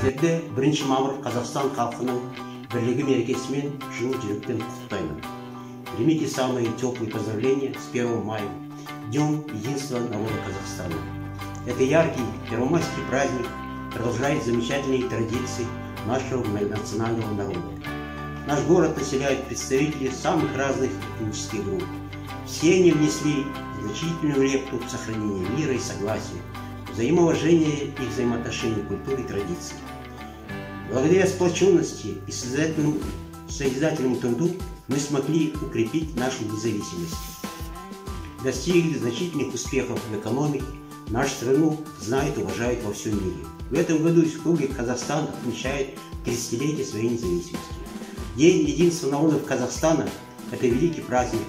Сіздерді 1 мамыр Қазақстан халқының бірлігі мерекесімен шын жүректен құттықтаймын. Примите самые теплые поздравления с 1 мая, Днем Единства народа Казахстана. Это яркий первомайский праздник продолжает замечательные традиции нашего многонационального народа. Наш город населяет представители самых разных этнических групп. Все они внесли значительную лепту в сохранение мира и согласия, взаимоуважение и взаимоотношения культуры и традиций. Благодаря сплоченности и созидательному труду мы смогли укрепить нашу независимость. Достигли значительных успехов в экономике, нашу страну знают и уважают во всем мире. В этом году Республика Казахстан отмечает 30-летие своей независимости. День единства народов Казахстана – это великий праздник,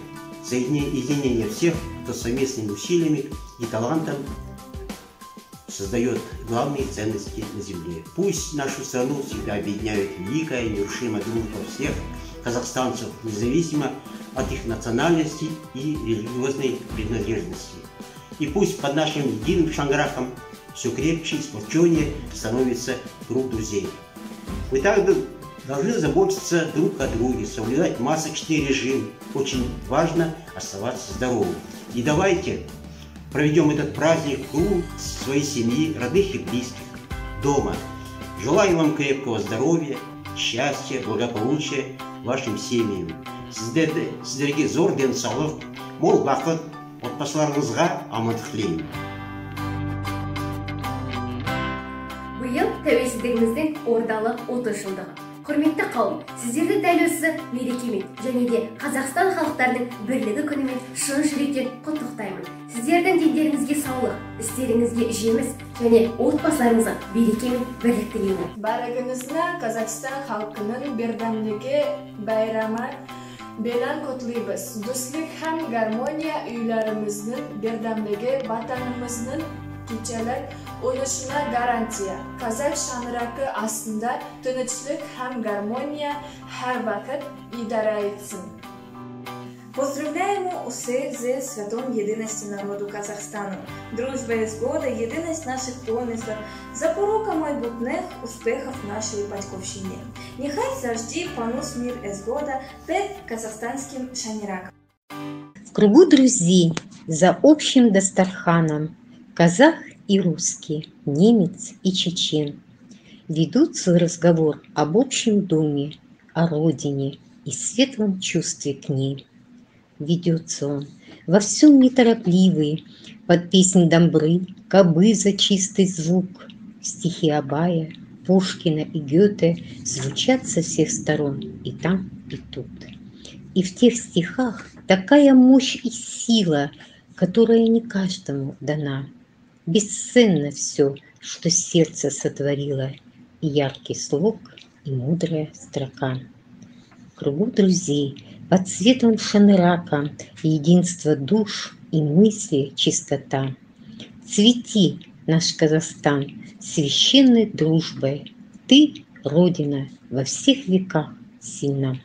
соединение всех, кто совместными усилиями и талантом создает главные ценности на земле. Пусть нашу страну всегда объединяет великая нерушимая дружба всех казахстанцев, независимо от их национальности и религиозной принадлежности. И пусть под нашим единым шанграхом все крепче и сплоченнее становится круг друзей. Мы также должны заботиться друг о друге, соблюдать масочный режим. Очень важно оставаться здоровым. И давайте проведем этот праздник в кругу своей семьи, родных и близких, дома. Желаю вам крепкого здоровья, счастья, благополучия вашим семьям. Сіздерге зор денсаулық, мол бақыт, отбасыларыңызға амандық тілеймін. Биыл тәуелсіздігіміздің ордалы 30 жылдығы. Құрметті қауым, сіздерді дәл осы мерекемен және де Қазақстан халықтарының бірлігі күнімен шын жүректен құттықтаймын. Сіздердің дендеріңізге саулық, істеріңізге жеміс және отбасыларыңызға береке мен бірлік тілеймін. Барыңызға Қазақстан халқының бердамлығы байрамы белән құтлыйбыз. Дуслык һәм гармония үйләріміздің бердамлығы ватанымызның кичәлек oluşuna гарантия. Kazak şanrakı aslında тынычлык һәм гармония her vakit idare etsin. Поздравляем усіх зі святом єдиності народу Казахстану. Дружба і згода, єдиність наших помислів, запорука майбутніх успіхів нашої батьківщини. Нехай завжди панує мир і згода перед казахстанським шанраком. В кругу друзей, за общим дастарханом, казах и русский, немец и чечен ведут свой разговор об общем доме, о родине и светлом чувстве к ней. Ведется он во всем неторопливый, под песнь Домбры, кобы за чистый звук. Стихи Абая, Пушкина и Гёте звучат со всех сторон и там, и тут. И в тех стихах такая мощь и сила, которая не каждому дана. Бесценно все, что сердце сотворило, и яркий слог, и мудрая строка. В кругу друзей, под светом шанрака, единство душ и мысли чистота. Цвети, наш Казахстан, священной дружбой. Ты, Родина, во всех веках сильна.